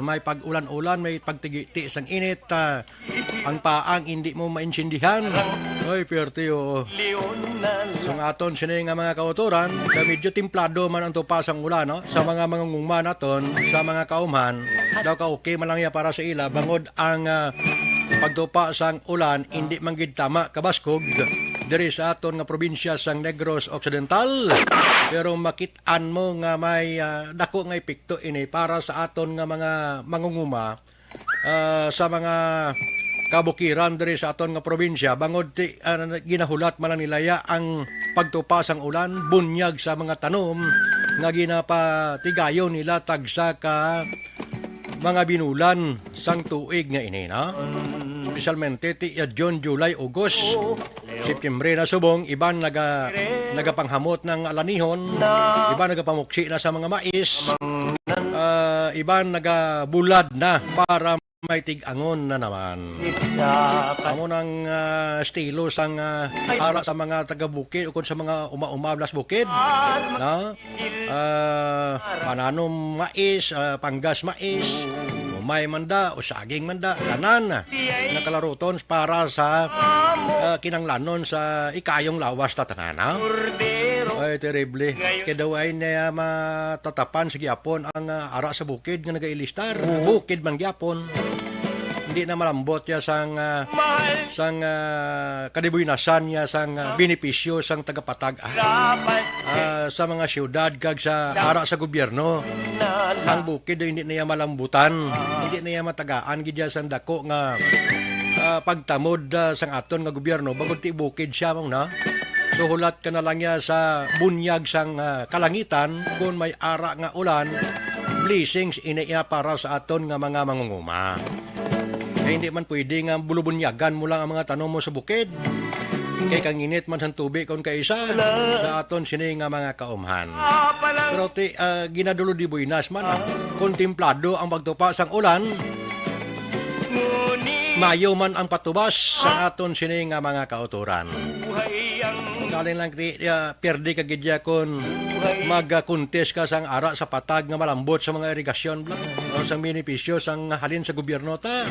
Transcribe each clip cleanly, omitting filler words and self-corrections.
may pag-ulan-ulan, may pagtigiti sang init, ang paang hindi mo maintindihan. Oy, perti o. So nga aton sini nga mga kauturan, na medyo timplado man ang tupa sang ulan, no? Sa mga mangunguma naton, sa mga kaumhan, daw ka okay man lang ya para sa ila, bangod ang pagtupa sang ulan, hindi manggid tama kabaskog diri sa aton nga probinsya sang Negros Occidental. Pero makit-an mo nga may dako nga epekto ini para sa aton nga mga mangunguma sa mga kabukiran diri sa aton nga probinsya. Bangod ti ginahulat man nilaya ang pagtupa sang ulan, bunyag sa mga tanom nga ginapatigayon nila tagsa ka mga binulan sang tuig nga ini, no? Specialmente ti June, July, August, September na subong, iban nagapanghamot ng alanihon, iban nagapamuksi na sa mga mais, iban nagabulad na para may tig-angon na naman. Amo ng estilo sang para sa mga taga-bukid o kung sa mga uma-umablas bukid, no? Pananom mais, panggas mais, may manda o saging manda, tanan nakalaruton para sa kinanglanon sa ikayong lawas tatanan. Ay, terrible. Kaya daw ay na matatapan sa gyapon ang ara sa bukid nga nagailistar. Bukid man gyapon. Hindi na malambot ya sang kadibuynasan ya sang benepisyo sang tagapatag sa mga siyudad kag sa ara sa gobyerno. Ang bukid hindi na malambutan, hindi na matagaan gid sang dako nga pagtamod sang aton nga gobyerno bagod ti bukid siya mong na. So hulat ka na lang ya sa bunyag sang kalangitan kung may ara nga ulan, blessings iniya para sa aton nga mga mangunguma. Kaya hindi man pwede nga bulubunyagan mo lang ang mga tanom mo sa bukid. Kaya kang init man sa tubig kung kaisa sa aton sini nga mga kaumhan. Pero ginadulo di buinas man, kontemplado ang pagtupa sang ulan, mayo man ang patubas sa aton sini nga mga kauturan. Galing lang perdi ka gidya kon mag-contest ka sang ara sa patag nga malambot sa mga irigasyon o sang benepisyo sang halin sa gobyerno ta.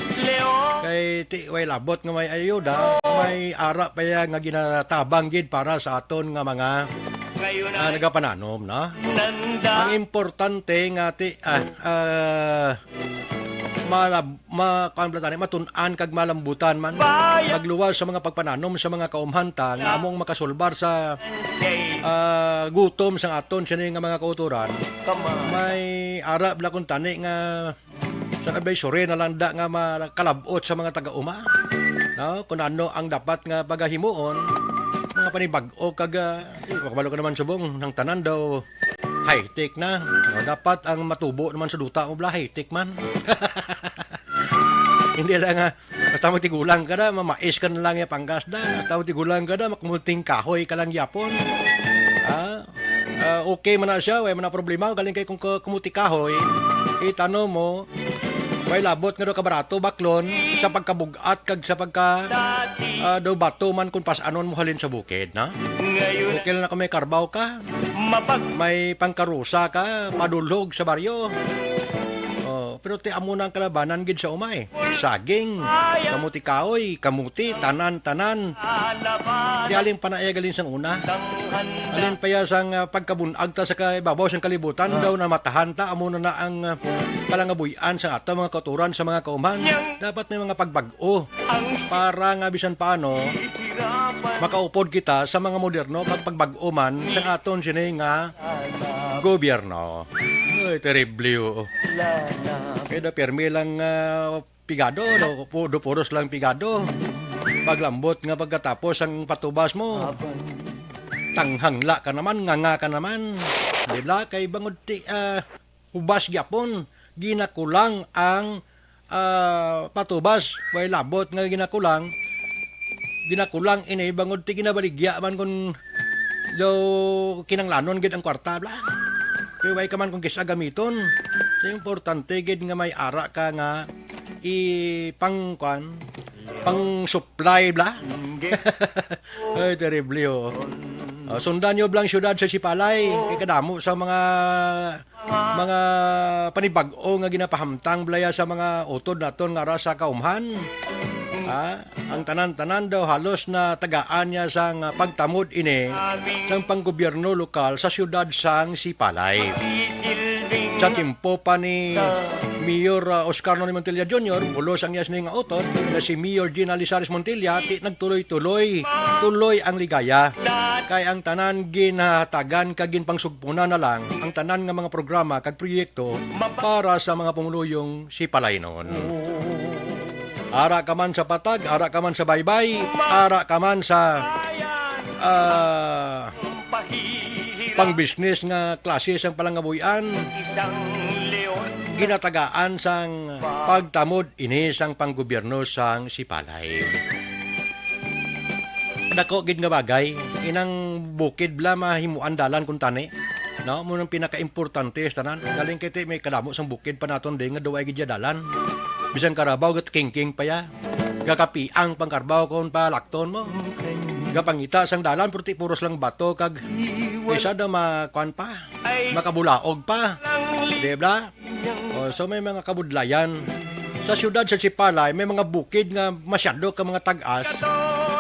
Kay way labot nga may ayuda, may ara pa ya nga ginatabang gid para sa aton nga mga nagapananom, no? Ang importante nga matun-an kag malambutan man magluwas sa mga pagpananom sa mga kaumhanta nga among makasulbar sa gutom sang aton sini nga mga kauturan. May ara bla kun tani nga sa advisory na landa nga makalabot sa mga taga-uma, no? Kung ano ang dapat nga pagahimuon mga panibag-o kag makabalo ka naman subong ng tanan daw high-tech na. No, dapat ang matubo naman sa duta mo bla high-tech man. Hindi lang nga, basta mo tigulang ka na, mamais ka na lang yung panggas na, basta mo tigulang ka na, makumuting kahoy ka lang yapon. Okay man na siya, way man na problema, galing kayo kung kumuti kahoy, itano mo, may labot nga daw kabarato, baklon, sa pagkabugat, kag sa pagka daw bato man kung pasanon mo halin sa bukid, na? Okay lang na kung may karbaw ka, may pangkarusa ka, padulog sa baryo. Pero ti amo na ang kalabanan gid sa umay. Saging, kamuti kahoy, kamuti, tanan-tanan. Di alin pa na galin sang una. Alin pa ya sang pagkabunag ta sa ibabaw sang kalibutan daw na matahan ta amo na ang palangabuyan sa ato mga kauturan sa mga kauman. Dapat may mga pagbag-o para nga bisan paano makaupod kita sa mga moderno kag pagbag-o man sa aton sini nga gobyerno. Ay, terrible. Kaya permi lang pigado, do puros lang pigado. Paglambot nga pagkatapos ang patubas mo, tanghangla ka naman, nganga ka naman. Dila kay bangod ti hubas gyapon, ginakulang ang patubas. Way labot nga ginakulang ini bangod ti ginabaligya man kun do kinanglanon gid ang kwarta bla. Kaya way ka man kung kisa gamiton. So, importante gid nga may ara ka nga pang supply bla. Ay, terrible. Sundan nyo blang syudad sa Sipalay. Kay kadamo sa mga mga panibag-o nga ginapahamtang blaya sa mga utod naton nga ra sa kaumhan. Ang tanan-tanan daw halos na tagaan niya sang pagtamod ini sang panggobyerno lokal sa siyudad sang Sipalay. Sa timpo pa ni Mayor Oscar Noni Montilla Jr., bulos ang yas nga utod na si Mayor Gina Lizares Montilla, nagtuloy-tuloy ang ligaya. Kay ang tanan ginahatagan kagin pangsugpunan na lang ang tanan nga mga programa kag proyekto para sa mga pumuluyong Sipalay noon. Ara ka man sa patag, ara ka man sa baybay, ara ka man sa pang-business nga klase sang palangabuyan, ginatagaan sang pagtamod ini sang panggobyerno sang Sipalay. Dako gid nga bagay, inang bukid bla mahimuan dalan kun tani. No, mo nang pinaka-importante tanan. Galing kay may kadamo sang bukid pa naton de nga duay gid dalan. Bisan karabaw gat king pa ya. Gakapiang pangkarbaw kon pa lakton mo. Gapangita sang dalan puros lang bato kag isa da makuan pa. Makabulaog pa. Debla? So may mga kabudlayan. Sa siyudad sa Sipalay may mga bukid nga masyado ka mga tag-as.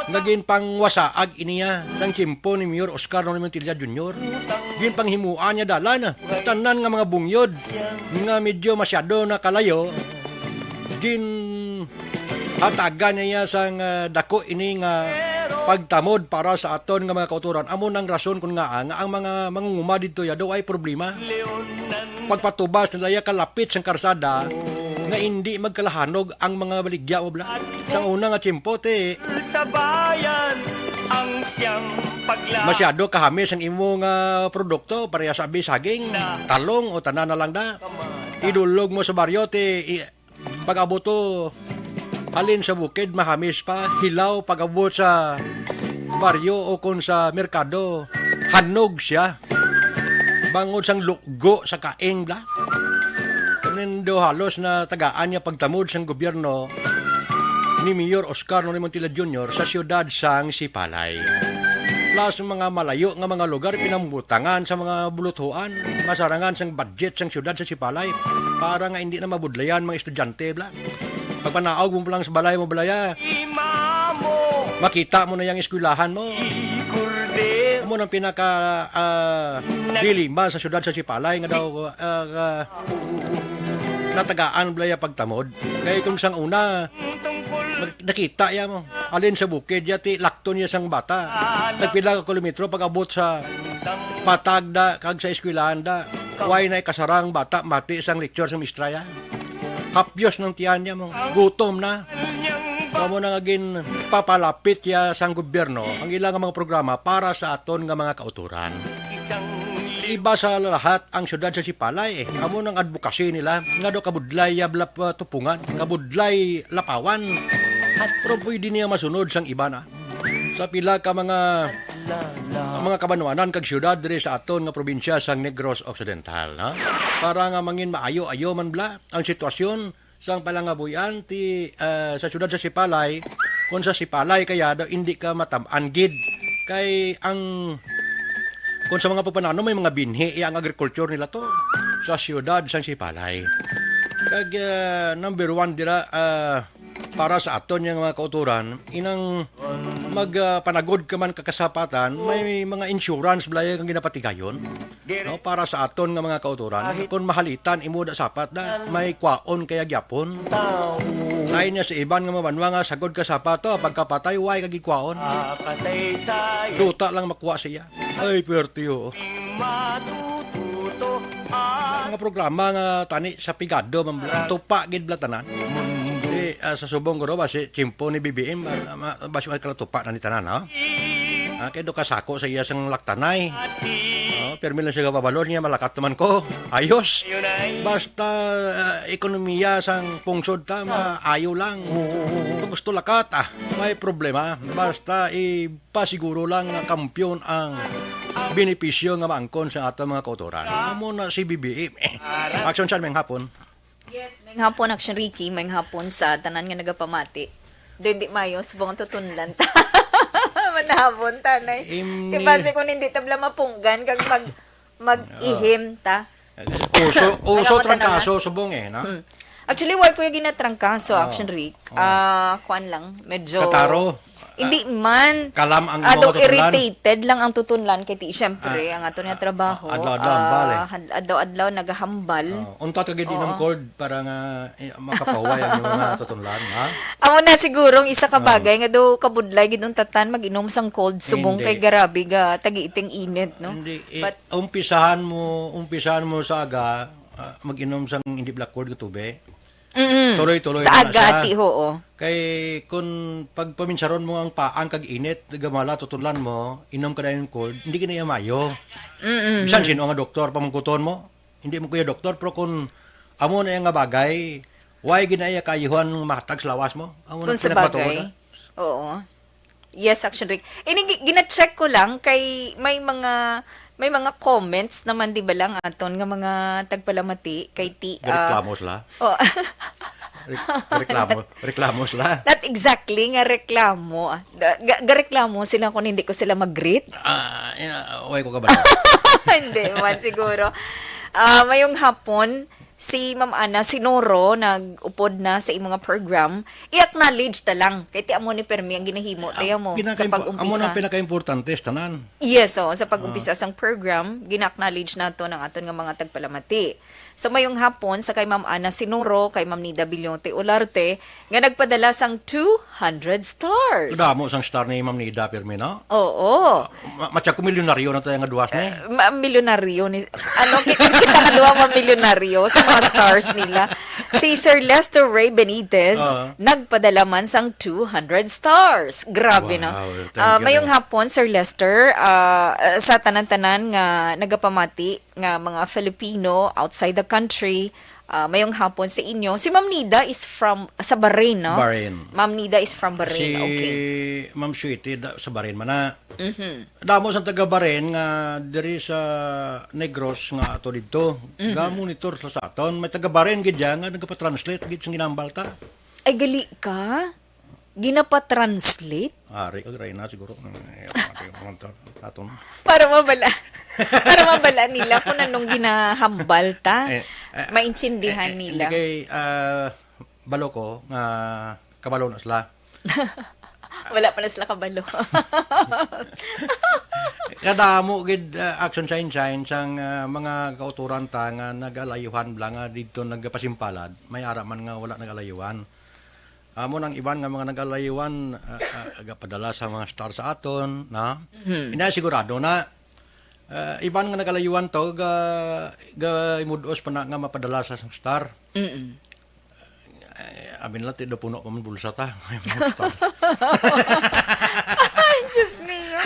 Naging pangwasaag iniya sang kimpo ni Mayor Oscar Noni Montilla Jr. Gin panghimuan niya dalan. Tanan nga mga bungyod nga medyo masyado na kalayo. Gin hatagan niya sang dako ini nga pagtamod para sa aton nga mga kauturan. Amo nang rason kun nga ang mga mangunguma dito ya do ay problema. Pagpatubas nila kalapit sang karsada nga hindi magkalahanog ang mga baligya o bla. Sa una nga tiyempote sa bayan ang siyang masyado kahamis ang imo nga produkto pareha sa saging, talong o tanan na lang da. Idulog mo sa baryo te pag-aboto halin sa bukid mahamis pa, hilaw pag-abot sa baryo o kung sa merkado hanog siya. Bangod sang luggo sa kaing bla. Nindo halos na tagaan niya pagtamod sang gobyerno ni Mayor Oscar Noni Montilla Jr. sa siyudad sang Sipalay. Plus mga malayo nga mga lugar pinamutangan sa mga buluthuan, masarangan sang budget sang siyudad sa Sipalay para nga hindi na mabudlayan mga estudyante bla. Pagpanaog mo lang sa balay mo balaya, makita mo na yung eskwelahan mo. Mo nang pinaka dilima sa siyudad sa Sipalay nga daw natagaan blaya pagtamod. Kaya kung sang una nakita ya mo alin sa bukid yati lakton niya sang bata. Nagpila ka kilometro pag-abot sa patag da kag sa eskwelahan da. Way na kasarang bata mati sang lecture sa mistraya. Hapyos ng tiyan niya mo. Gutom na. Kamo na agin papalapit ya sang gobyerno ang ilang mga programa para sa aton nga mga kauturan. Iba sa lahat ang siyudad sa Sipalay. Amo nang advokasy nila nga do kabudlay yablap tupungan, kabudlay lapawan. Pero pwede niya masunod sang iba na. Sa pila ka mga kabanwanan kag siyudad diri sa aton nga probinsya sang Negros Occidental, no? Para nga mangin maayo-ayo man bla ang sitwasyon sang palangabuyan ti sa siyudad sa Sipalay. Kung sa Sipalay kaya daw hindi ka matam-an gid kay ang kung sa mga papanano may mga binhi ang agriculture nila to sa siyudad sang Sipalay. Kag number one dira para sa aton yung mga kauturan inang magpanagod ka man kakasapatan may mga insurance blaya kang ginapatigayon, no, para sa aton nga mga kauturan. Kung mahalitan imo da sapat da may kwaon kaya gyapon. Lain niya sa iban nga mabanwa nga sagod ka sapato pagkapatay way kag kwaon. Duta lang makuha siya. Ay pertiyo. Mga programa nga tani sa pigado tupa gid blatanan. Sa subong ko basi chimpo ni BBM basi kalatupa na ni tanan, no? Kaya do kasako sa iya sang laktanay. Permi lang siya kapabalor niya malakat naman ko. Ayos. Basta ekonomiya sang pungsod ta maayo lang. Kung gusto lakat may problema. Basta ipasiguro lang nga kampyon ang benepisyo nga maangkon sa ato mga kauturan. Amo na si BBM. Action siya may hapon. Yes, may hapon Action Ricky, may hapon sa tanan nga nagapamati. Di mayo, subong tutunlan ta. Manahapon tanay. Diba si kung hindi tabla mapunggan, kag mag-ihim ta. Uso Alam mo, trangkaso subong na? Actually, why ko yung ginatrangkaso, Action Rick? Kuan lang, medyo... Kataro. Hindi man. Kalam ang Ado mga tutulan. irritated lang ang tutunlan kay ti syempre ang ato niya trabaho. Adlaw-adlaw ang bal, Adlaw-adlaw nagahambal. Unta ka gid inom cold para nga makapaway ang mga tutunlan, ha? Amo na sigurong isa ka bagay nga do kabudlay gid tatan mag-inom sang cold subong Hindi. kay garabi ga tagiiting init, no? Hindi But umpisahan mo sa aga mag-inom sang hindi black cold nga tubig. Tuloy-tuloy sa na aga siya. ati oo. Kay kung pag paminsaron mo ang paang kag init, gamala tutunlan mo, inom ka na yung cold, hindi ka na mayo. Bisan sino nga doktor pamungkuton mo? Hindi mo kuya doktor pero kung amo na yung nga bagay, why ginaya kayuhan matag sa lawas mo? Amo Kung na sa pinagpatuon bagay. na. Oo. Yes, Action Rick. Gina-check ko lang kay may mga comments naman di ba lang aton nga mga tagpalamati kay ti Reklamo sila. oh, Reklamo sila. not exactly nga reklamo. Gareklamo sila kung hindi ko sila mag-greet. Why ko ka ba? Hindi man siguro. Mayong hapon, si Ma'am Ana Sinoro nag-upod na sa imong nga program, i-acknowledge ta lang kay ti amo ni Permi ang ginahimo tayo mo sa Amo pag-umpisa. na pinaka-importante tanan. Yes, sa pag-umpisa sang program, gina-acknowledge nato ng aton nga mga tagpalamati. So mayong hapon sa kay Ma'am Ana Sinoro, kay Ma'am Nida Bilionte Olarte, nga nagpadala sang 200 stars. Damo sang star ni Ma'am Nida Pirmi, no? Oo. Matya ko milyonaryo na tayo nga duwas ni. Milyonaryo ni kita ka duwa milyonaryo sa mga stars nila. Si Sir Lester Ray Benitez nagpadala man sang 200 stars. Grabe Wow, no. thank you. Mayong hapon Sir Lester sa tanan-tanan nga nagapamati nga mga Filipino outside the country. Mayong hapon sa inyo. Si Ma'am Nida is from sa Bahrain, no? Bahrain. Ma'am Nida is from Bahrain. Si Okay. Ma'am Sweetie sa Bahrain man na. Damo sa taga Bahrain nga diri sa Negros nga ato dito. Ga monitor sa aton. May taga Bahrain gid nga nagapa-translate gid sa ginambal ta. Ay gali ka? Ginapa-translate? Ari ka na siguro. Aton. Para mabala nila kung anong ginahambal ta. Maintindihan nila. Hindi kay balo ko nga kabalo na sila. Wala pa na sila kabalo. Kadamo gid action sign sang mga kauturan ta nga nagalayuhan bla nga didto nagapasimpalad. May ara man nga wala nagalayuhan. Amo nang iban nga mga nagalayuhan agapadala sa mga star sa aton, na. Hindi sigurado na iban nga nagalayuhan to ga imudos pa na nga mapadala sa star. Abin lang do puno pa man bulsa ta. Ay, Diyos mio.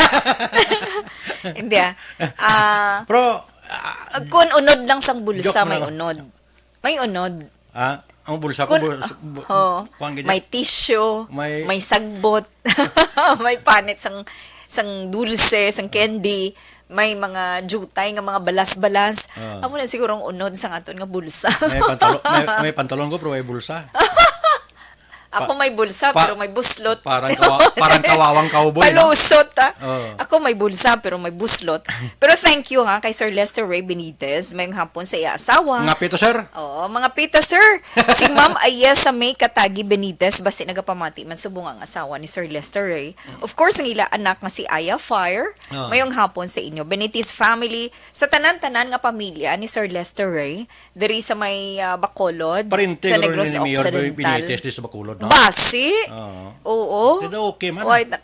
Hindi Pero kung unod lang sang bulsa, Joke may na lang. unod. May unod. ang bulsa ko May tissue, May- may sagbot, may panit sang dulce, sang candy, may mga jutay nga mga balas-balas. Amo na sigurong unod sang aton nga bulsa. may pantalon ko pero may bulsa. Ako may bulsa pero may buslot. Parang kawawang cowboy, no? Palusot, ha? Oo. Ako may bulsa pero may buslot. Pero thank you, ha, kay Sir Lester Ray Benitez. Mayong hapon sa iya asawa. Nga pito, sir. Oo, mga pita, sir. Si Ma'am Ayesa May Katagi Benitez, basi nagapamati man subong ang asawa ni Sir Lester Ray. Of course, ang ila anak nga si Aya Fire. Mayong hapon sa inyo. Benitez family, sa tanan-tanan nga pamilya ni Sir Lester Ray, diri sa may Bacolod, Parinte sa ko rin Negros ni Mayor Occidental. Benitez di sa Bacolod, no? Basi? Oo. Hindi okay man. Why na-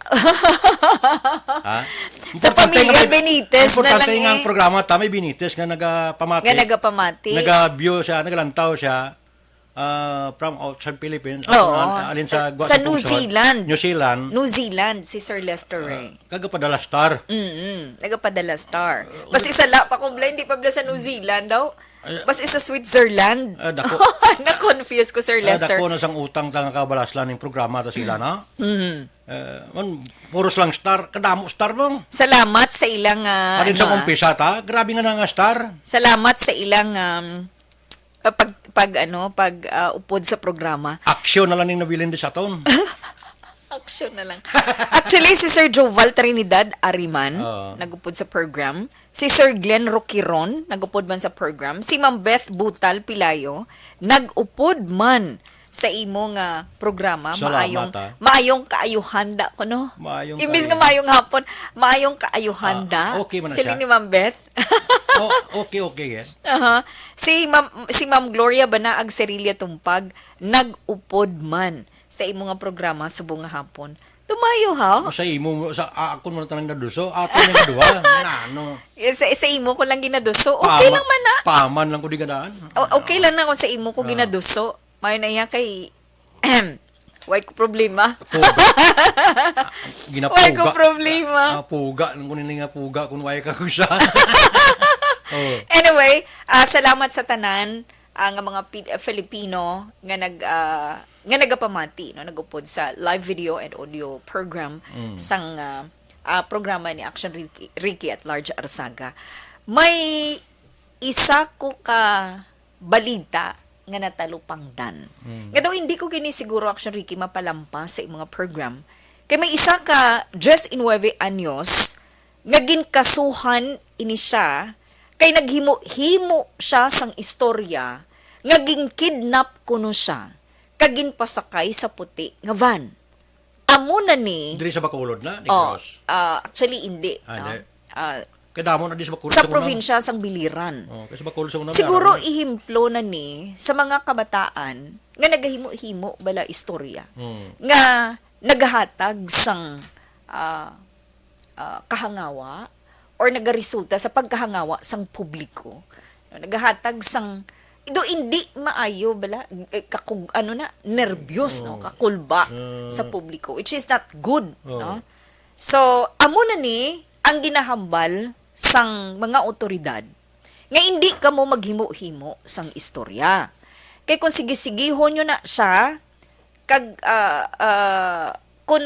Ha? Sa pamilya Benitez na importante lang nga eh. ang programa ta may Benitez nga nagapamati. Nga nagapamati. Nagabyo siya, nagalantaw siya from outside Philippines. Oo. Alin sa Sa New Zealand. New Zealand. New Zealand, si Sir Lester Ray. Kagapadala star. Nagapadala star. Basta isa la pa ko blind, di pa bala sa New Zealand daw. Basta isa Switzerland. Dako. Na-confuse ko, Sir Lester. Dako na sang utang tanga kabalaslan ng programa ta sila, na. Puros lang star, kadamo star mong. Salamat sa ilang Alin sa umpisa ta, grabe nga na nga star. salamat sa ilang pag upod sa programa. Aksyon na lang yung nabilin di sa taon. Action na lang. Actually, si Sir Joval Trinidad Ariman, Oo. nagupod sa program. si Sir Glenn Roquiron, nag-upod man sa program. Si Ma'am Beth Butal Pilayo, nag-upod man sa imo nga programa. Salamat, maayong kaayuhanda ko, no? Maayong Imbis nga kaayo. maayong hapon, maayong kaayuhanda. Okay man na Sila siya. ni Ma'am Beth. Okay. Aha. Si Ma'am Gloria Banaag Serilia Tumpag, nag-upod man sa imo nga programa subong nga hapon. Tumayo ha? Sa imo, ako mo na tanang naduso, ato na nga duha. Nano. Sa imo ko lang ginaduso. Okay lang man na. Paman lang ko di gadaan. Okay lang na kung sa imo ko ginaduso. Mayo na iya kay way ko problema. Puga. Way ko problema. Puga. Lang ko nila nga puga kung way ka ko siya. Oh. Anyway, salamat sa tanan nga mga Filipino nga nagapamati, no, nagupod sa live video and audio program sang programa ni Action Ricky at Large Arsaga. May isa ko ka balita nga natalupangdan. Nga daw hindi ko gini siguro Action Ricky mapalampas sa mga program. Kay may isa ka Dress in 9 anyos nga ginkasuhan ini siya kay naghimo-himo siya sang istorya nga ginkidnap kuno siya kagin pasakay sa puti nga van. Amo na ni Diri sa Bacolod na, ni oh, Cross. actually hindi, no? Hindi. Kadamo na di sa Bacolod. Sa probinsya sang Biliran. Kasi Bacolod sa unang. Siguro ihimplo na ni sa mga kabataan nga nagahimo-himo bala istorya. Nga naghatag sang kahangawa or nagaresulta sa pagkahangawa sang publiko. Naghatag sang hindi maayo bala nervyos, no, kakulba sa publiko, which is not good, no. So amo na ni ang ginahambal sang mga otoridad nga hindi ka mo maghimo-himo sang istorya. Kay kung sige-sigihon nyo na siya, kung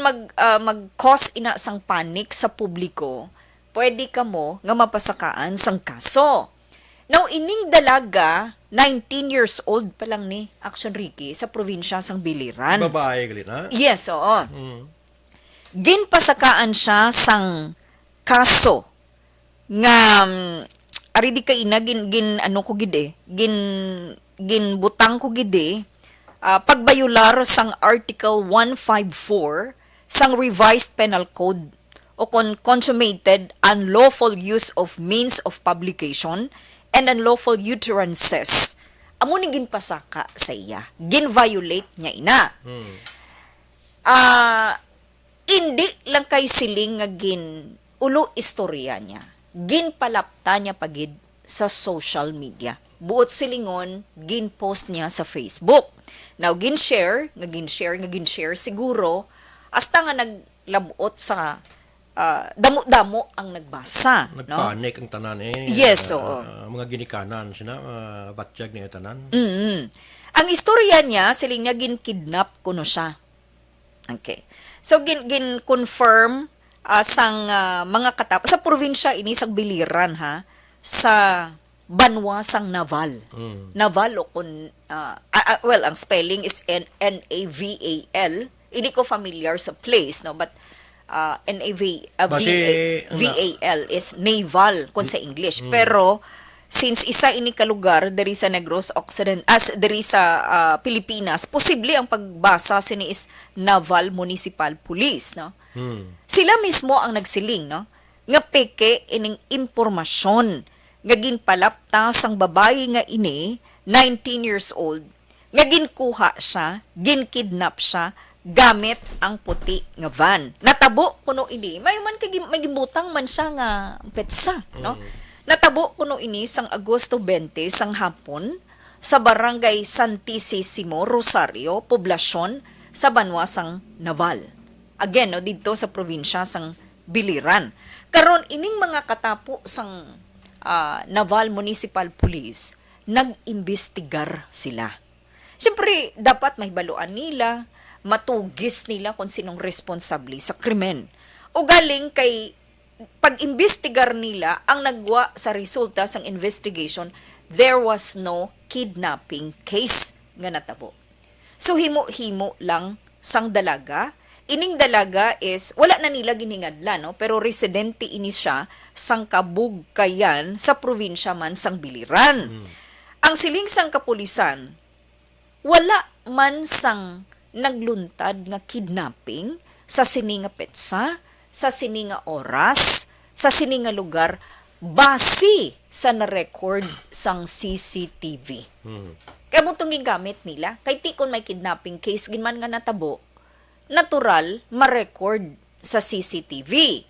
mag-cause ina sang panic sa publiko, pwede ka mo nga mapasakaan sang kaso. Now, ining dalaga, 19 years old pa lang ni Action Ricky sa probinsya sang Biliran. Babae galit ha? Yes, oo. Ginpasakaan siya sang kaso nga ari di ka ina ginbutang ko gid pagbayular sang Article 154 sang Revised Penal Code o consummated unlawful use of means of publication and unlawful utterances. Amo ni ginpasaka sa iya. Gin-violate niya ina. Hindi lang kay siling nga ulo istorya niya. Ginpalapta niya pagid sa social media. Buot silingon, gin-post niya sa Facebook. Now, gin-share siguro, hasta nga naglabot sa damo-damo ang nagbasa. Nagpanik ang tanan Yes, oo. Mga ginikanan, batsyag niya tanan. Ang istorya niya, siling niya gin-kidnap kuno siya. Okay. So, gin-confirm sang mga katap sa probinsya ini sang Biliran ha, sa Banwa sang Naval. Naval o well, ang spelling is Naval. Hindi ko familiar sa place, no, but VAL is naval kung sa English. Pero since isa ini ka lugar diri sa Negros Occident diri sa Pilipinas, posible ang pagbasa sini is Naval Municipal Police, no. Sila mismo ang nagsiling, no, nga peke ining impormasyon nga ginpalapta sang babae nga ini 19 years old nga ginkuha siya, ginkidnap siya gamit ang puti nga van. Natabo kuno ini, may gibutang man siya nga petsa, no. Natabo kuno ini sang Agosto 20 sang hapon sa barangay Santisimo, Rosario, poblasyon sa Banwa sang Naval. Again, no, dito sa probinsya sang Biliran. Karon ining mga katapo sang Naval Municipal Police nag-imbestigar sila. Siyempre, dapat may baluan nila, matugis nila kung sinong responsable sa krimen. O galing kay pag-imbestigar nila, ang nagwa sa resulta sang investigation, there was no kidnapping case nga natabo. So himo-himo lang sang dalaga, ining dalaga is wala na nila giningadla, no, pero residente ini siya sang Kabugkayan sa probinsya man sang Biliran. Ang siling sang kapulisan, wala man sang nagluntad nga kidnapping sa sini nga petsa, sa sini nga oras, sa sini nga lugar base sa na-record sang CCTV. Kaya mo itong gigamit nila. Kay ti kung may kidnapping case, ginman nga natabo, natural, ma-record sa CCTV.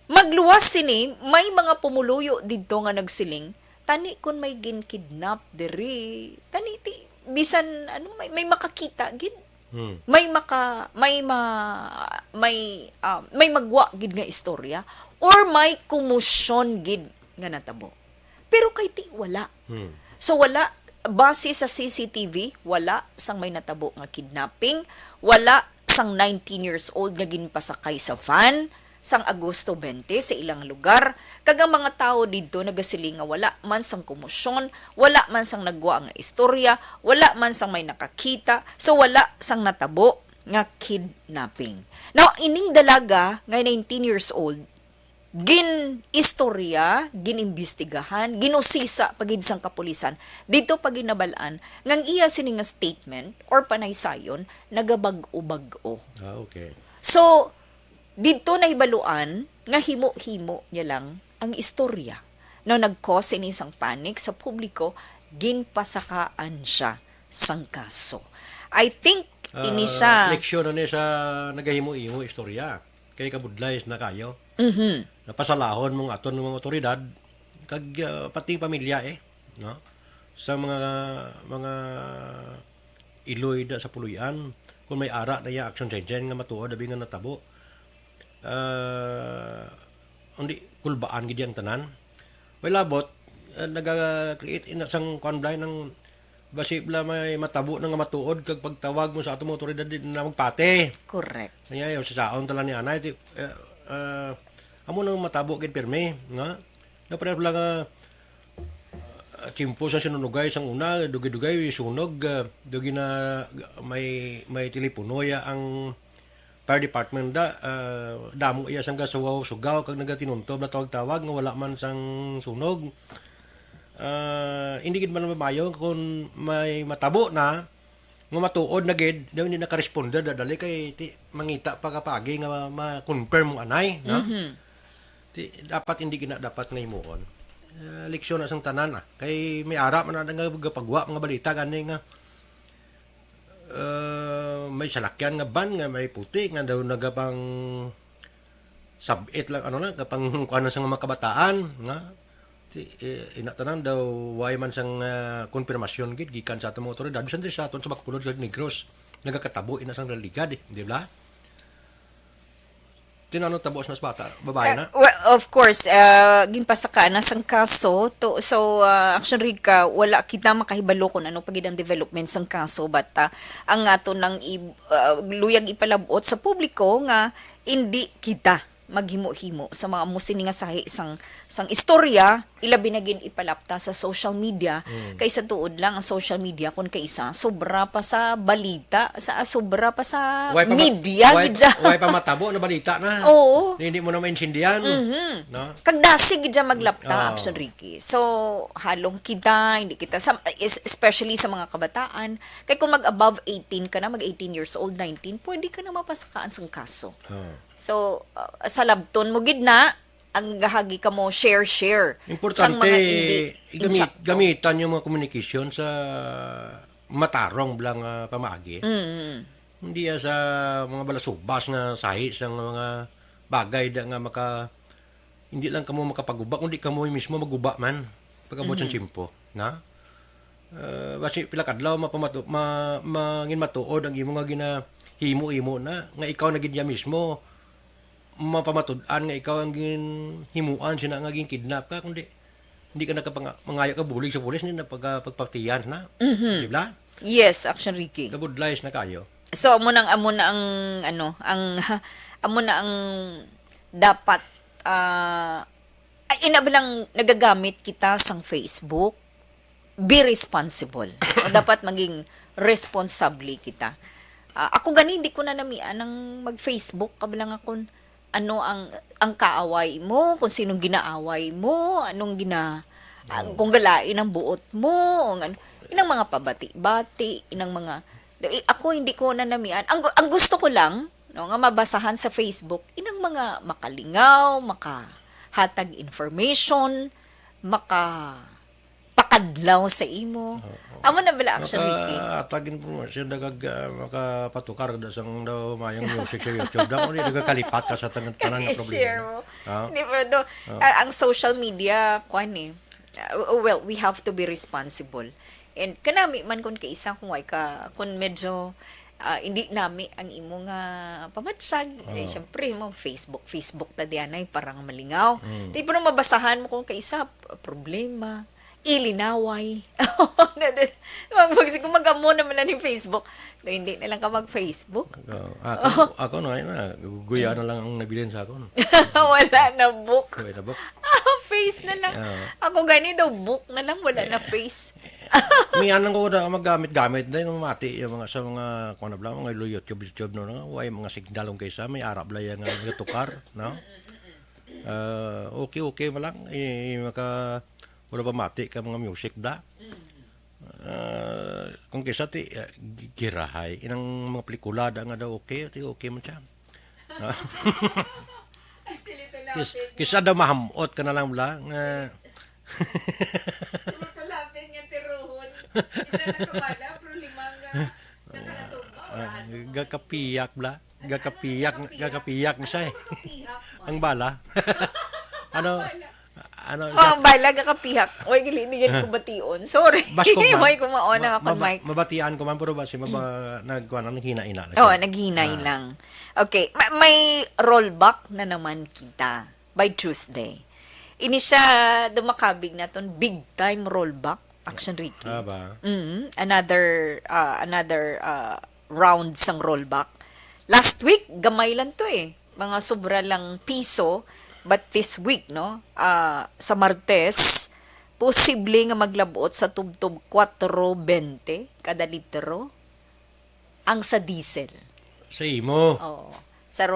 Magluwas sini, may mga pumuluyo dito nga nagsiling, tani kung may gin-kidnap diri, tani ti, bisan, ano, may makakita, gin. May magwa gid nga istorya or may kumusyon gid nga natabo. Pero kay ti wala. So wala base sa CCTV, wala sang may natabo nga kidnapping, wala sang 19 years old nga ginpasakay sa van sang Agosto 20 sa ilang lugar. Kagang mga tao dito nagasiling nga wala man sang komosyon, wala man sang nagwa nga istorya, wala man sang may nakakita, so wala sang natabo nga kidnapping. Now, ining dalaga nga 19 years old, gin-istorya, gin-imbestigahan, ginusisa pagid sang kapulisan, dito pag ginabalaan, ngang iya sini nga statement or panaysayon, nagabag-o-bag-o. Okay. So, dito nahibaluan nga himo-himo niya lang ang istorya. No, nag-cause ini sang panic sa publiko, ginpasakaan siya sang kaso. I think ini siya... Leksyon na niya sa nagahimo-imo istorya. Kay kabudlay na kayo. Napasalahon mong aton ng mga otoridad, kag pati pamilya no? Sa mga iloy da sa puluyan, kung may ara na ya action change nga matuod abi nga natabo. Undi kulbaan gid ang tanan. Way labot naga-create in sang konblay ng basibla may matabo nga matuod kag pagtawag mo sa atong mga otoridad na magpate. Correct. Kanya yung sa saon tala ni anay amo nang matabo gid pirmi nga. Napre lang chimpo sa sinunugay sang una dugay-dugay sunog dugi na may telepono ya ang fire department damo iya sang sugaw kag nagatinuntob na tawag-tawag nga wala man sang sunog. Hindi gid man mabayo kung may matabo na nga matuod na gid daw hindi nakaresponde dali kay mangita pa kapagi nga ma-confirm mo anay no. Dapat hindi gina dapat nga himuon. Leksyon na sang tanan kay may ara man nga gapagwa mga balita gani nga may salakyan nga ban nga may puti nga daw nagapang sabit lang ano na kapang kuan sang mga kabataan nga inatanan daw way man sang konfirmasyon gid gikan sa atong mga otoridad bisan sa aton sa Bacolod sa Negros nagakatabo ina sang religad di ba? Tinano tabos na bata, babae na? Well, of course, ginpasakaan na sang kaso. So, actually, wala kita makahibalo kung ano pagid ang development sang kaso. But, ang ato nang luyag ipalabot sa publiko nga hindi kita maghimo-himo sa mga musini nga sahi sang istorya, ilabi na gin ipalapta sa social media. Kaysa tuod lang ang social media kun kaysa sobra pa sa balita, sobra pa sa media gid siya. Way pa matabo na balita na. Oo. Hindi mo na maintindihan. No? Kagdasig gid siya maglapta Action Ricky. So halong kita, hindi kita especially sa mga kabataan, kay kung mag above 18 ka na, mag 18 years old, 19, pwede ka na mapasakaan sang kaso. So sa labton mo gid na ang gahagi ka mo share importante sang mga hindi gamitan yung mga communication sa matarong bilang pamaagi. Hindi sa mga balasubas nga sahi sa mga bagay da nga hindi lang kamo makapagubak kundi kamo mismo maguba man pagabot sa chimpo na basi pila kadlaw mangin matuod ang imo nga ginahimo-imo na nga ikaw na gid mismo mapamatud-an nga ikaw ang himuan sina nga kidnap ka kundi hindi ka nakapangayo ka bulig sa pulis ni na pagpatiyan na di ba? Yes, Action Ricky. Kabudlays na kayo. So amo na ang dapat inabalang nagagamit kita sang Facebook, be responsible. O dapat maging responsable kita. Ako gani hindi ko na namian ng mag-Facebook kabilang ako ano ang kaaway mo, kung sinong ginaaway mo, kung galain ang buot mo, inang mga pabati-bati, ako hindi ko na namian. Ang gusto ko lang, no, nga mabasahan sa Facebook, inang mga makalingaw, makahatag information, pakadlaw sa imo. Amo na bala actually, Ricky. Atagin po siya makapatukar da sang daw mayang music sa YouTube. Daw ni nagakalipat ka sa tanan nga I-share problema. mo. Di ba, ang social media, well, we have to be responsible. And kanami man kung kaisa kung medyo hindi nami ang imo nga pamatsyag. Siyempre mo, Facebook ta diyan ay parang malingaw. Di pero mabasahan mo kung kaisa, problema, ilinaway. Kung mag-amo naman lang ni Facebook, hindi na lang ka mag-Facebook. Ako na, guya na lang ang nabilin sa ako. No? Wala na book. Guya na book. Face na lang. Ako gani daw, book na lang, wala na face. May anang ko na maggamit-gamit din ng mati yung mga sa mga kuan bla mga YouTube no, way mga signalong kaysa may Arab la yang tukar, no? Okay mo lang maka wala pa mati ka mga music da. Kung kaysa ti girahay inang mga pelikula da nga daw okay man siya. Kisa daw mahamot ka na lang bla nga Tulapin nga tiruhon. Isa na kumala, pero limang nakatubaw. Gakapiyak na siya eh. Ang bala. Ano? Bala kakapihak. Oy, gili ko bation. Sorry. Oy, kumaona ako, Mike. Mabatian ko man, pero basi nagkuhan ng hina-ina. Naghinay lang. Okay, may rollback na naman kita by Tuesday. Ini siya dumakabig na ton big time rollback action Ricky. Ba? Another round sang rollback. Last week gamay lang to eh. Mga sobra lang piso, but this week no, sa Martes posible nga maglabot sa tubtob 4.20 kada litro ang sa diesel. Sa imo. Oo. Sa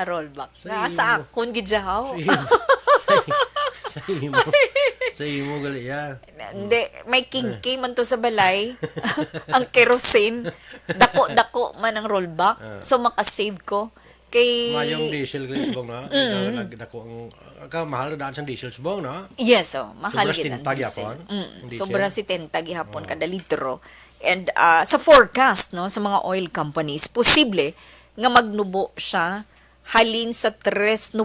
rollback. imo. Sa akon gidyaw. Sa imo gali ya. Hindi, may kinki man to sa balay. Ang kerosene, dako-dako man ang rollback. So makasave ko kay Mayong diesel gali subong na. Nagdako ang mahal na daan sa diesel subong na. Yes, mahal Sobra gid ang tintag diesel. yapon, ang diesel. Sobra si tentag gihapon kada litro. And sa forecast no sa mga oil companies, posible nga magnubo siya halin sa 3.90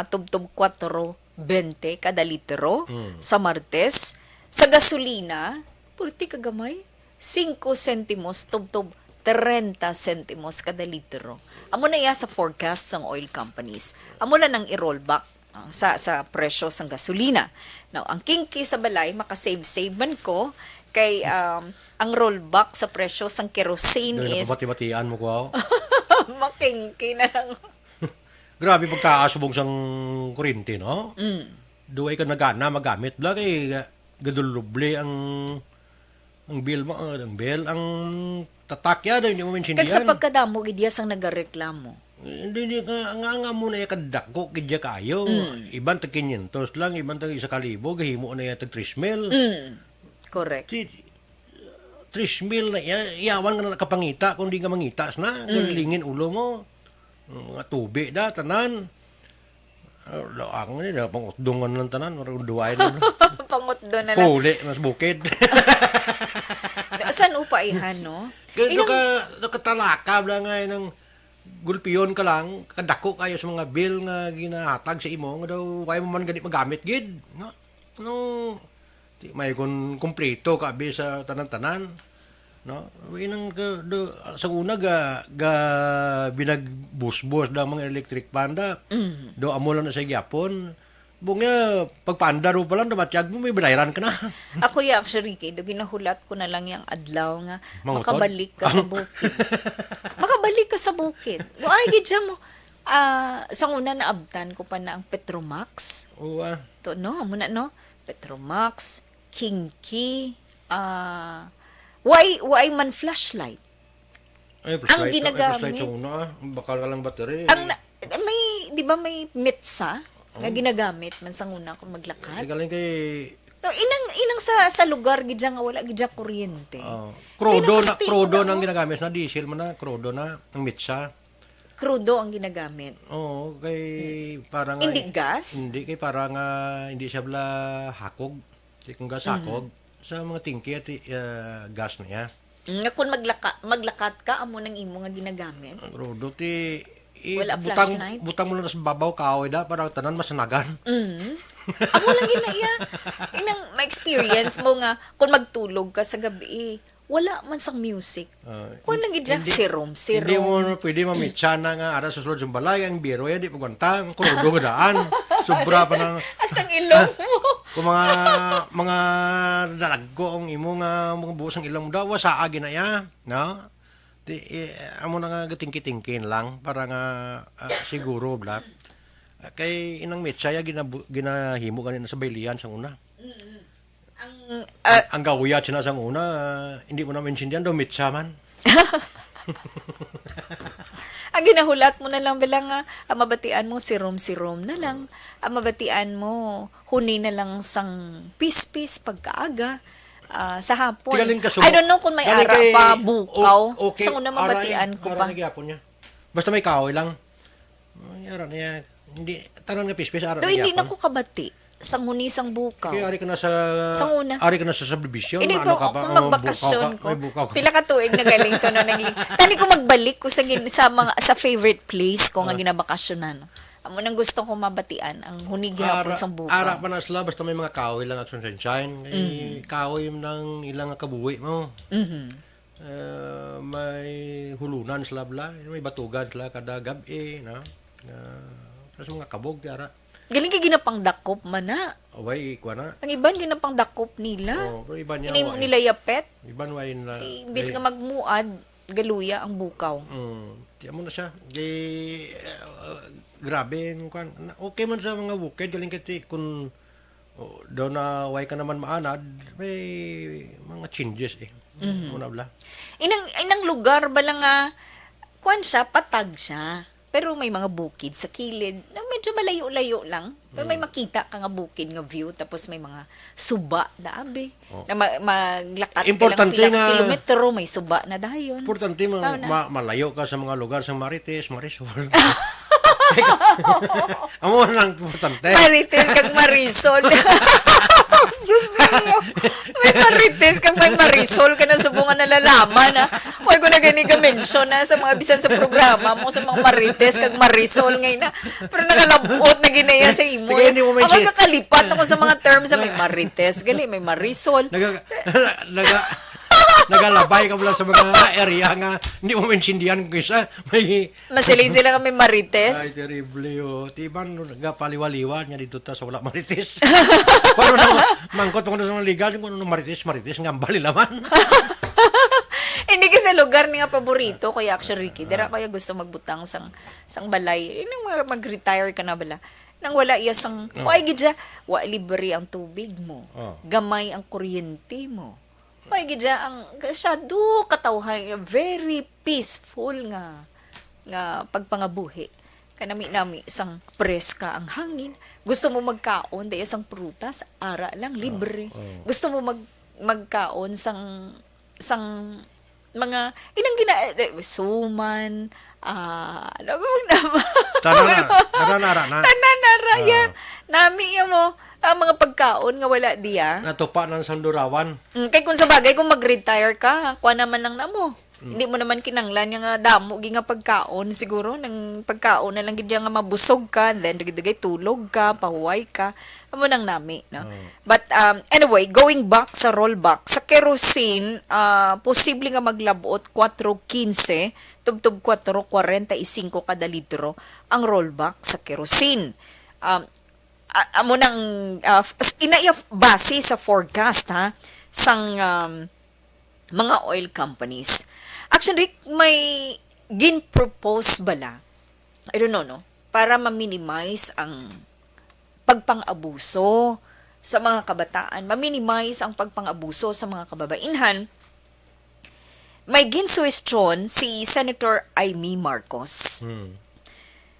tubtob 4.20 kada litro sa Martes. Sa gasolina, purti kagamay, 5 sentimos tubtob 30 sentimos kada litro. Amo na iya sa forecast ng oil companies. Amo na nang i-rollback sa presyo sang gasolina. Now, ang kinki sa balay, makasave-save man ko kay ang rollback sa presyo sang kerosene Doon is napabati-batian mo ko. makingki na lang. Grabe pagkaasubong sang kuryente, no? Duway ka nagana magamit bla kay gaduluble ang bill mo, ang tatak ya daw hindi mo Kag maintindihan. sa pagkadamo gidya sang nagareklamo. Hindi nga muna yung kadako kidya kayo. Iban tag 500 lang, iban tag 1,000, gahimo na yung tag 3,000. Correct. 3,000 na iyawan ka na nakapangita kung di ka mangitas na. Galingin ulo mo. Mga tubig da, tanan. Ang nila, pangutdungan ng tanan. Marang duwain na. Pangutdo na lang. Puli, mas bukid. Saan upaihan, no? Nakatalaka lang nga ng gulpiyon ka lang, kadako kayo sa mga bill nga ginahatag sa imo, nga daw, kaya mo man ganit magamit, gid. No? May kung kumpleto ka abi sa tanan-tanan. No? Inang sa una binagbus-bus da mga electric panda. Do amo lang na sa gyapon. Bungya pagpanda ro pa lang damatiyag mo may bayaran ka na. Ako ya actually kay do ginahulat ko na lang yang adlaw nga Mangutod? makabalik ka sa bukid. Makabalik ka sa bukid. Ay gidya mo. Sa una naabtan ko pa na ang Petromax. Oo. To no, muna no. Petromax, Kinki, why man flashlight? Ay, Ang ginagamit. flashlight sa una. Bakal ka lang battery. May, di ba may mitsa nga ginagamit man sa una kung maglakad? Galing kay No, inang sa lugar gidya nga wala gidya kuryente. Krodo nang ginagamit na diesel man na, krodo na ang mitsa. Krudo ang ginagamit. Oo, kay parang Hindi gas? Hindi kay parang hindi siya bala hakog. Kung gas hakog sa mga tingki at gas na ya. Nga kung maglakat ka amo nang imo nga ginagamit. Ang krodo ti Wala flashlight? butang mo lang sa babaw kahoy da parang tanan masanagan. Amo lang ginaya. Inang ma-experience mo nga kung magtulog ka sa gabi, wala man sang music. Kung lang gidya serum. Hindi mo pwede mamitsa na nga ara sa sulod sa balay ang biro ya di pagwanta ang krodo nga daan. Sobra pa ng Astang ilong mo. kung mga dalaggo ang imo nga mga buhos ang ilang mo daw wasa ginaya, no? Amo na nga gatingki-tingkin lang para nga siguro bla. Kay inang metsaya ginahimo kanina sa baylihan sang una. Ang gawiyat sina sang una, hindi mo na maintindihan daw metsa man. Ang ginahulat mo na lang bilang mabatian mo sirom-sirom na lang. Mabatian mo huni na lang sang pis-pis pagkaaga. Sa hapon. I don't know kung may ara pa, bukaw. Okay. Sa una mabatian ko pa. Niya. Basta may kahoy lang. Ay, ara niya. Hindi, tarang nga pis-pis, ara Do, hindi na ko kabati. Sang huni, sang bukaw. Kaya ari ka na sa subdivision. Hindi po, kung magbakasyon ko. Bukaw ka. Pila ka tuig na galing to. No, tani ko magbalik ko sa favorite place ko nga ginabakasyonan. Amo nang gusto ko mabatian ang hunig hapon sang bukaw. Ara pa na sila, basta may mga kahoy lang at sunshine. Kahoy ng ilang kabuhi mo. May hulunan sila bla, may batugan sila kada gabi, no? Tapos mga kabog ti ara. Galing kay ginapang dakop man na. Away ikuha na. Ang iban ginapang dakop nila. Pero iba niya Ini nila yapet. Iban way na. Imbis nga magmuad, galuya ang bukaw. Tiyan mo na siya. Grabe, okay man sa mga bukid, galing kati kung daw na way ka naman maanad, may mga changes eh. Muna bla. Inang lugar ba lang kuan siya, patag siya. Pero may mga bukid sa kilid na medyo malayo-layo lang. Pero may makita ka nga bukid nga view, tapos may mga suba na abi. Na maglakat Importante ka lang nga, kilometro, may suba na dayon. Importante malayo ka sa mga lugar sa Marites, Marisol. Amo lang importante. Marites kag Marisol. Diyos mo. May Marites kag may Marisol ka na subungan na lalaman ha. Huwag ko na gani ka mention na sa mga bisan sa programa mo sa mga Marites kag Marisol ngayon na. Pero nakalabot na ginaya sa imo. Ako kakalipat ako sa mga terms sa may Marites. Gali, may Marisol. Nagalabay ka mula sa mga area nga hindi mo maintindihan kung isa may Masiling sila kami Marites. ay terrible tiban nagapaliwaliwa niya dito ta sa wala Marites. Pero mangkot mo na sa mga liga kung ano Marites nga bali laman. Hindi kasi lugar ni nga paborito ko actually Ricky. Dira kaya gusto magbutang sang balay. Nang mag-retire ka na bala. Nang wala iya sang why gidya wa libre ang tubig mo. Gamay ang kuryente mo. May gidya ang kasyado katawhay very peaceful nga pagpangabuhi. Kanami isang preska ang hangin. Gusto mo magkaon dahil isang prutas, ara lang libre. Gusto mo magkaon sang mga inang suman, ano ba tananara yan. Nami mo mga pagkaon nga wala diya. Natupa ng sandurawan. Kay kung sa bagay, kung mag-retire ka, kuha naman lang na mo. Hindi mo naman kinanglan yung damo, nga pagkaon siguro, ng pagkaon na lang gidya nga mabusog ka, then dagay tulog ka, pahuway ka, amo nang nami. No? But anyway, going back sa rollback, sa kerosene, posible nga maglabot 4.15, tubtub 4.45 kada litro ang rollback sa kerosene. Amo nang base sa forecast sang mga oil companies. Actually, may gin-propose bala, I don't know, no? Para ma-minimize ang pagpang-abuso sa mga kabataan, ma-minimize ang pagpang-abuso sa mga kababainhan, may ginsuwestyon si Senator Amy Marcos.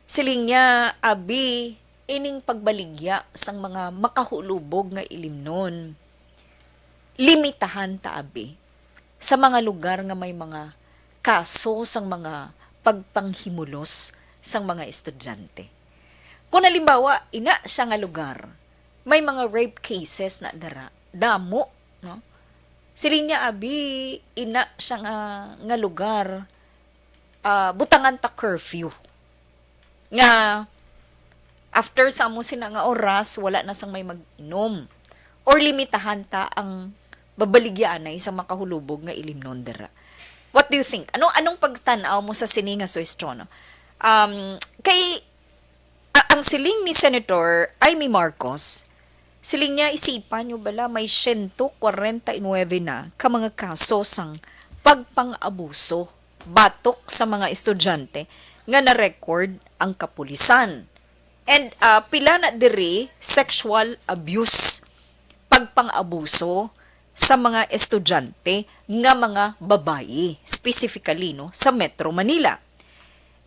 Siling niya, abi, ining pagbaligya sang mga makahulubog nga ilimnon. Limitahan ta abi sa mga lugar nga may mga kaso sang mga pagpanghimulos sang mga estudyante. Kung halimbawa, ina siya nga lugar, may mga rape cases na damo, no? Siling niya, abi, ina siya nga lugar, butangan ta curfew. Nga, after sa mo sina nga oras, wala na sang may mag-inom. Or limitahan ta ang babaligyan ay sa makahulubog nga ilimnon dara. What do you think? Anong pagtanaw mo sa sini nga suwestyon? Ang siling ni Senator Amy Marcos, siling niya isipan nyo bala may 149 na ka mga kaso sang pagpang-abuso batok sa mga estudyante nga na-record ang kapulisan. And pila na diri sexual abuse, pagpang-abuso sa mga estudyante nga mga babayi, specifically no, sa Metro Manila.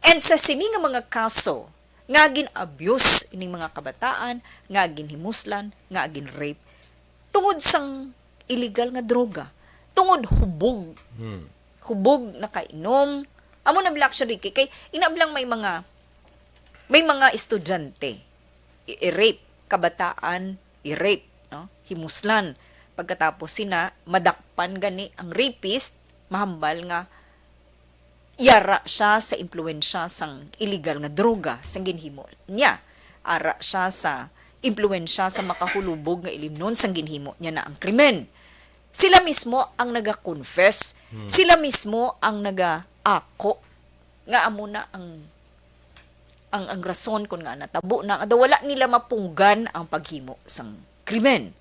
And sa sini nga mga kaso, nga gin-abuse ining mga kabataan, nga ginhimuslan, nga gin-rape, tungod sang illegal nga droga, tungod hubog. Hubog na kainom. Amo na black siya Ricky, kay inablang may mga estudyante, i-rape, kabataan, i-rape, no? Himuslan. Pagkatapos sina, madakpan gani ang rapist, mahambal nga yara siya sa impluensya sang illegal nga droga sang ginhimo niya. Ara siya sa impluensya sa makahulubog nga ilimnon sang ginhimo niya na ang krimen. Sila mismo ang naga-confess. Sila mismo ang naga-ako nga amo na ang rason kung nga natabo na wala nila mapunggan ang paghimo sang krimen.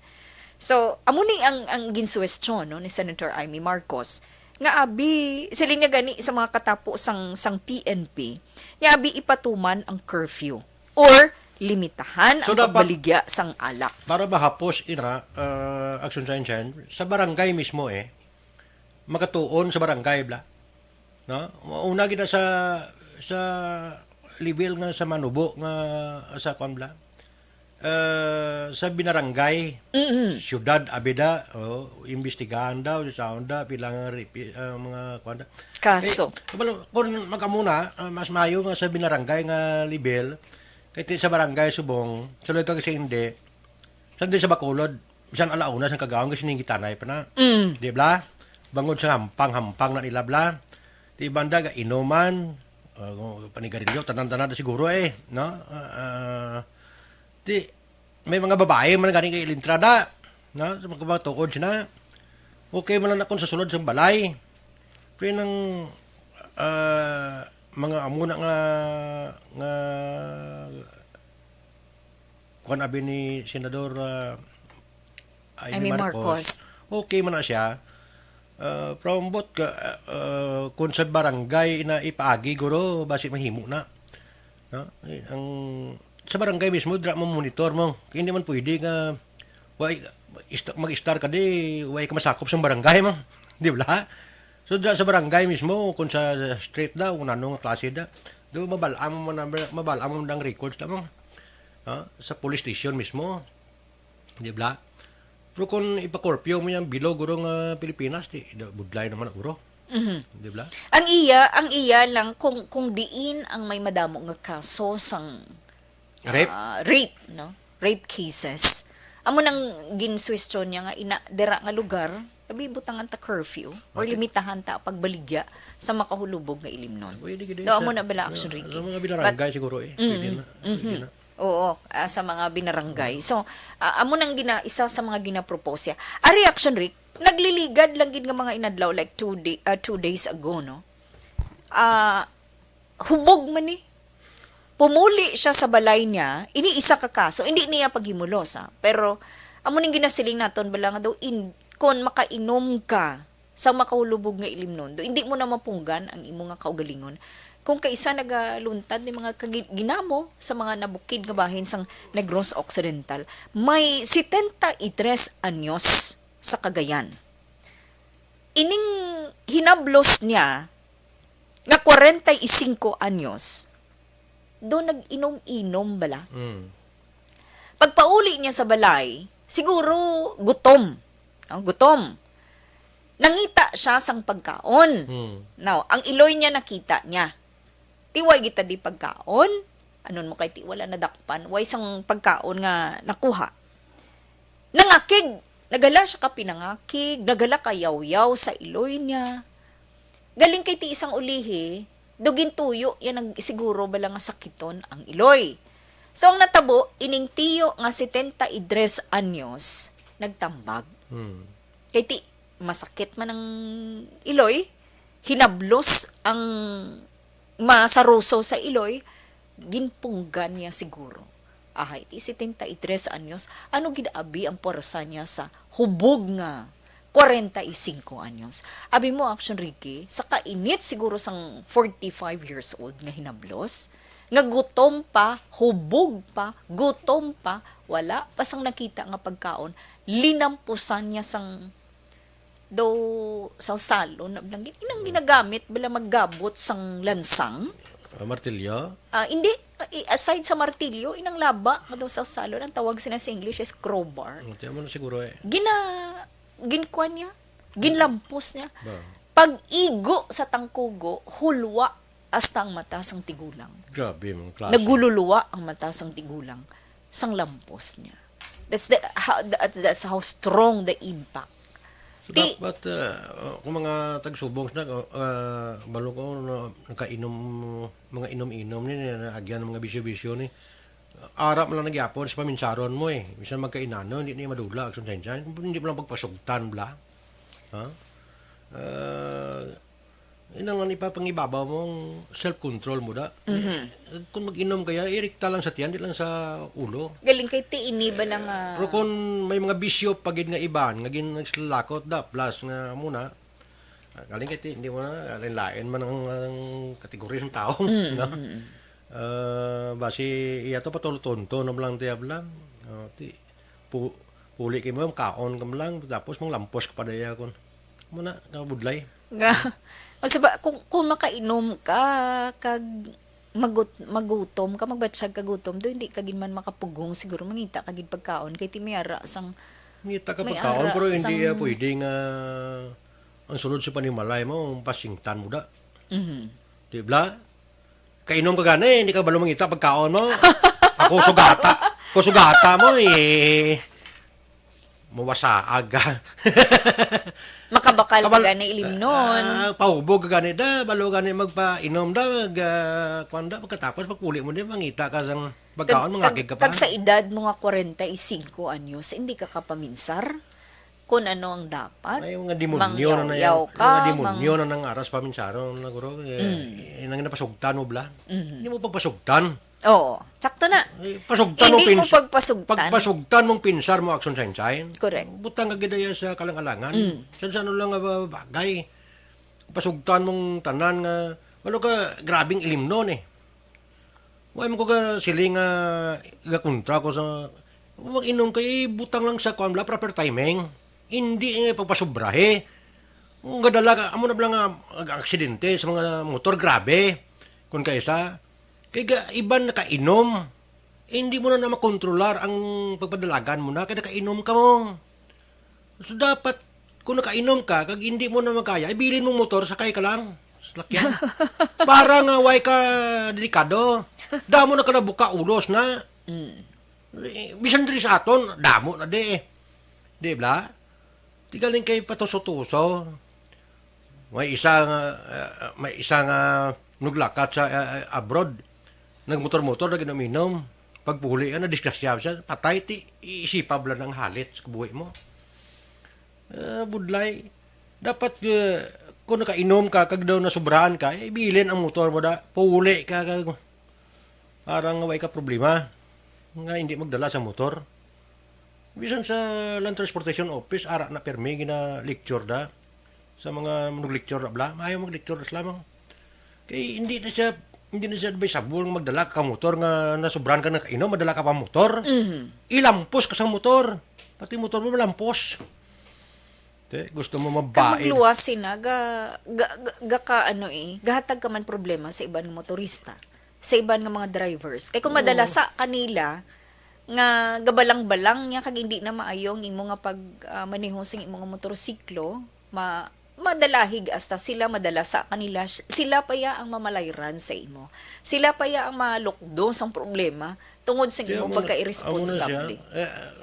So, amo ni ang ginsuwestyon no, ni Senator Amy Marcos nga abi sila niya gani sa mga katapo sang PNP nga abi ipatuman ang curfew or limitahan So, ang dapat- pagbaligya sang alak. Para mahapos action science sa barangay mismo makatuon sa barangay bla. No? Una kita sa level nga sa Manubo nga sa kwan bla. Sa binarangay, syudad abida, imbestigahan daw sa onda pilang mga kwan. Kaso. Kung magamuna, mas mayo nga sa binarangay nga level, kaya sa barangay subong, sulit ito kasi hindi, saan din sa Bacolod, saan alauna, saan kagawang kasi ningitanay pa na. Di bla? Bangod sa hampang na nila bla. Di banda ga inuman, panigarilyo, tanan-tanan siguro no? Di, may mga babae man ganing kay ilintrada, no? Sa mga tukod siya okay man lang akong sa sulod sa balay. Pero nang mga amuna nga kuan abi ni Senador Amy Marcos. Okay man na siya. From bot kung sa barangay na ipaagi guro basi mahimo na. No? Ang sa barangay mismo dra mo monitor mo. Kaya hindi man pwede nga mag-star ka di way ka masakop sa barangay mo. Di ba? So sa barangay mismo kung sa street daw kung anong klase da do mabalaan mo ng records mo. Sa police station mismo. Di ba? Pero kung ipa-corpio mo yan bilog guro nga Pilipinas di budlay naman uro. Di ba? Ang iya lang kung diin ang may madamo nga kaso sang Rape? Rape, no? Rape cases. Amo nang ginsuwestyon niya nga ina dira nga lugar, abi butangan ta curfew or limitahan ta pagbaligya sa makahulubog nga ilimnon. Pwede gid. Do amo na bala action Ricky. Sa mga binarangay siguro pwede na. Pwede na. Oo, sa mga binarangay. So, amo nang isa sa mga ginapropose. A reaction Rick, nagliligad lang gid nga mga inadlaw like 2 days ago, no? Hubog man ni. Pumuli siya sa balay niya, iniisa ka kaso, hindi niya paghimulos, pero amo ning ginasiling naton bala nga daw kon makainom ka sa makahulubog nga ilimnon, do hindi mo na mapunggan ang imo nga kaugalingon. Kung kaisa nagaluntad ni mga ginamo sa mga nabukid nga bahin sang Negros Occidental, may 73 anyos sa Cagayan. Ining hinablos niya nga 45 anyos, doon nag-inom-inom bala. Pagpauli niya sa balay, siguro gutom. No, gutom. Nangita siya sang pagkaon. Now, ang iloy niya nakita niya. Tiway kita di pagkaon. Anon mo kay ti wala nadakpan. Way sang pagkaon nga nakuha. Nangakig. Nagala siya ka pinangakig. Nagala ka yaw-yaw sa iloy niya. Galing kay ti isang ulihi, dugin tuyo, yan ang siguro bala nga sakiton ang iloy. So, ang natabo, ining tiyo nga 73 anyos, nagtambag. Kay ti, masakit man ang iloy, hinablos ang masaruso sa iloy, ginpunggan niya siguro. Ahay, ti 73 anyos, ano gidaabi ang porsa niya sa hubog nga 45 anyos. Abi mo, Action Ricky, sa kainit siguro sang 45 years old nga hinablos, nga gutom pa, hubog pa, gutom pa, wala pa sang nakita nga pagkaon, linampusan niya sang sa salon, inang ginagamit, bala maggabot sang lansang. Martilyo? Hindi, aside sa martilyo, inang laba, nga daw sa salon, ang tawag sila sa English is crowbar. Tiyan mo na siguro eh. Ginkuan niya, ginlampos niya. Ba? Pag-igo sa tangkugo, hulwa hasta ang mata sang tigulang. Grabe mong klase. Nagululuwa ang mata sang tigulang sang lampos niya. That's how strong the impact. So, dapat, kung mga tagsubong na, balo ko na nakainom, mga inom-inom ni, agyan ng mga bisyo-bisyo ni, arap mo lang nagyapon sa paminsaron mo eh. Bisan magkainano, hindi niya madula. Hindi mo lang pagpasugtan, bla. Ha? Inang lang ipapangibabaw mong self-control mo da. Kung mag-inom kaya, irikta lang sa tiyan, di lang sa ulo. Galing kay tiini ba lang Pero kung may mga bisyo pagid nga iban, nga ginagsalakot da, plus nga muna, galing kay ti, hindi mo na, lain man ang kategorya ng tao. No? Basi iya to patulutonto no lang tiab lang. Ti puli kay mo kaon kam lang tapos mong lampos ka padaya kon. Muna kabudlay. nga. Kasi ba, kung makainom ka, kag magutom ka, magbatsyag ka gutom, do hindi kagin man makapugong, siguro mangita kagin pagkaon, kay timiyara sang Ngita ka may pagkaon ara pero hindi sang- pwede nga ang sulod sa panimalay mo pasingtan mo da. Di ba? Kainom ka gani, hindi ka balo mangita pagkaon mo. Ako sugata. Ako sugata mo eh. Mawasaag ka. makabakal ka na ilimnon. Pahubog ka gani da, balo gani magpainom da, kwanda, pagkatapos pagpuli mo din, mangita ka sang pagkaon, mangakig ka pa. Kag sa edad mo nga 45 anyos, hindi ka kapaminsar kung ano ang dapat. Ay, mga demonyo na yan. Mangyaw-yaw ka, Mga demonyo na nang aras paminsaron na guro. Nang napasugtan mo bla. Hindi mo pagpasugtan. Oo, sakto na. Pasugtan Hindi mo pinsar. pagpasugtan. Pagpasugtan mong pinsar mo action sign. Correct. Butang ka gidaya sa kalang-alangan. Sa ano lang nga bagay. Pasugtan mong tanan nga walo ka grabing ilimnon eh. Way mo ko ka siling nga kontra ko sa mag-inom kay butang lang sa kwan bla proper timing. Hindi pagpasubrahe. Kung gadala ka, amo na bala nga aksidente sa mga motor grabe. Kung kaysa kaya iban nakainom, hindi mo na makontrolar ang pagpadalagan mo na, kaya nakainom ka mo. So dapat, kung nakainom ka, kag hindi mo na makaya, ibilin mong motor, sakay ka lang. Salakyan. Para nga way ka delikado. Damo na ka na buka ulos na. Bisan diri sa aton, damo na di. Di ba? Tigaling kay patuso-tuso. May isa nga nuglakat sa abroad. Nagmotor-motor na ginominom. Pagpuli na disgrasya siya, patay ti isipab lang ng halit sa buhay mo. Budlay. Dapat kung nakainom ka, kag daw nasubrahan ka, ibilin ang motor mo da, puli ka, parang way ka problema. Nga hindi magdala sa motor. Bisan sa Land Transportation Office, ara na permi, gina lecture da. Sa mga mag-lecture na bla, maayaw mag-lecture na lamang. Kaya hindi na siya advisable nga magdala ka motor nga nasubran ka na kainom, madala ka pa motor. Ilampos ka sa motor. Pati motor mo malampos. Gusto mo Kag mabain. magluwasin na, gahatag ka man problema sa iban nga motorista, sa iban nga mga drivers. Kay kung madala sa kanila, nga gabalang-balang niya, kag hindi na maayong imo nga pag manihong sa imo nga motorsiklo, madalahig hasta sila madala sa kanila, sila pa ya ang mamalayran sa imo. Sila pa ya ang malukdo sa problema tungod sa imo pagka-irresponsable.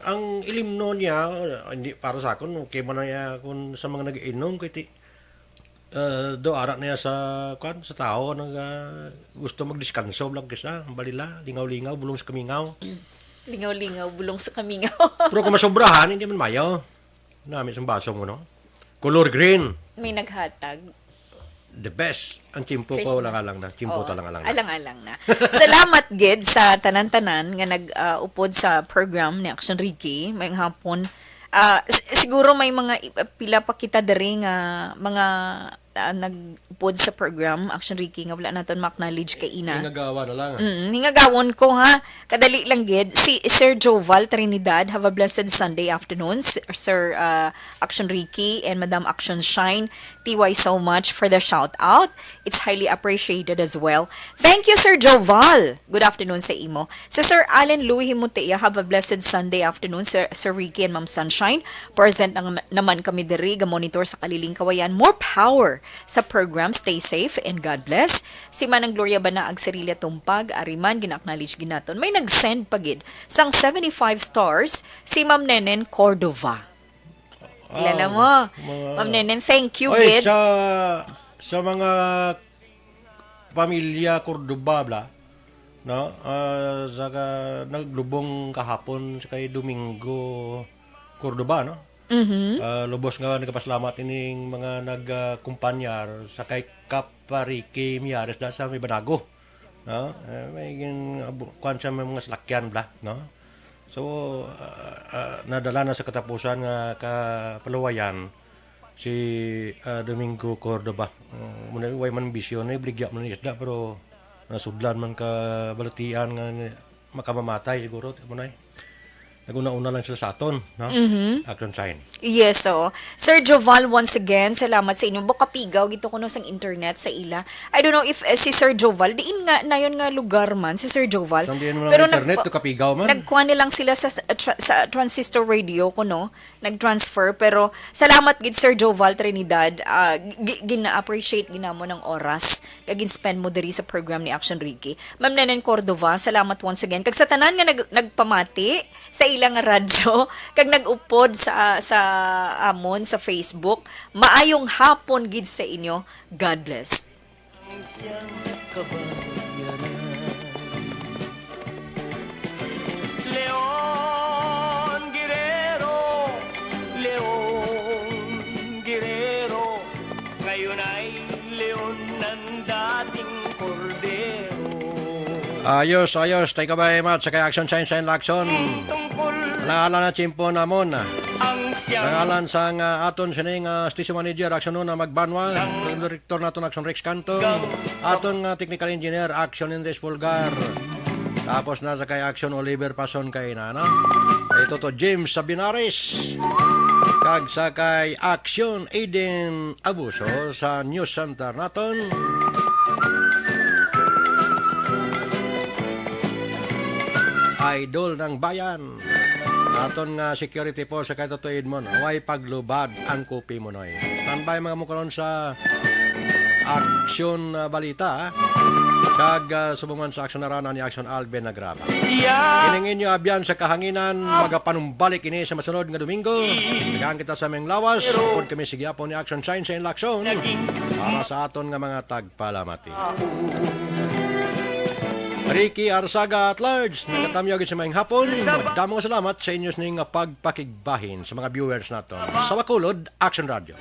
Ang ilimno niya, hindi para sa akin, okay man na niya kung sa mga nag-inom, kaya do arak niya sa tao nang gusto magdiskanso lang kisa, balila, lingaw-lingaw, bulong sa kamingaw. Lingaw-lingaw, bulong sa kamingaw. Pero kung masobrahan, hindi man mayo. Namin sa baso mo, no? Color green. May naghatag. The best. Ang chimpo Christmas. ko lang alang na. Chimpo to lang alang na. Alang-alang na. Salamat, Gid, sa tanan-tanan nga nag-upod sa program ni Action Ricky. May hapon. Siguro may mga pila pa kita diri nga mga nag-upod sa program Action Ricky nga wala naton ma-acknowledge kay ina. Nagawa na lang. Hingagawon ko ha. Kadali lang gid. Si Sir Joval Trinidad, have a blessed Sunday afternoon. Sir Action Ricky and Madam Action Shine, TY so much for the shout out. It's highly appreciated as well. Thank you, Sir Joval. Good afternoon sa imo. Si Sir Allen Louis Himutea, have a blessed Sunday afternoon. Sir Ricky and Ma'am Sunshine, present naman kami diri, ga-monitor sa Kaliling Kawayan. More power sa program. Stay safe and God bless. Si Manang Gloria Banaag Serilia Tumpag, Ariman, gina-acknowledge ginaton. May nag-send pagid sang 75 stars, si Ma'am Nenen Cordova. Kilala mo. Ma'am Nenen, thank you, Oy, Gid. sa mga pamilya Cordoba, no? Saka naglubong kahapon sa kay Domingo Cordoba, no? Lubos nga nagpasalamat ining mga nagkumpanyar sa kay Kapariki Miyares da sa may Banago, no? May kuan sa mga salakyan no? So nadala na sa katapusan nga kapaluwayan si Domingo Cordoba. Muna way man bisyon na ibligya man ni isda pero nasudlan man ka balatian nga makamamatay siguro mo na. Naguna-una lang sila sa aton, no? Action sign. Yes, so. Sir Joval, once again, salamat sa inyo. Bukapigaw, gito ko no sang internet sa ila. I don't know if si Sir Joval, diin nga, na yun nga lugar man, si Sir Joval. Sambihin mo lang internet, to kapigaw man. Nagkuha nilang sila sa transistor radio ko, no? Nag-transfer. Pero, salamat gid Sir Joval Trinidad. Gina-appreciate ginamo ng oras. Kagin-spend mo diri sa program ni Action Ricky. Ma'am Nenen Cordova, salamat once again. Kag sa tanan nga nagpamati sa ilang radyo, kag nag-upod sa amon sa Facebook, maayong hapon gid sa inyo. God bless. Leon Guerrero, ngayon ay leon ng dating kordero. Ayos. Thank you very much sa kay Action Sign Laxon. Tungkol Nangala na chimpo namon. ang siyang Nangalan sang aton sining station manager Action na magbanwa, director naton Action Rex Canto, aton technical engineer Action Andres Pulgar. Tapos na sa kay Action Oliver Pason kay na, no? Ito to James Sabinares. Kag sa kay Action Aiden Abuso sa News Center naton. Idol ng bayan. Aton nga security po sa katutuid mo, way paglubad ang kupi mo noy. Standby mga mukaron sa Action Balita, kag subungan sa Action Arana ni Action Alben Nagraba. Iningin nyo abyan sa kahanginan, magapanumbalik ini sa masunod nga Domingo. Nagaan kita sa meng lawas, upod kami sigyapon ni Action Science and Lakson para sa aton nga mga tagpalamati. Ricky Arsaga at large, nagatamyag sa mga hapon. Magdamong salamat sa inyo ning pagpakigbahin sa mga viewers naton. Sa Bacolod, Action Radio.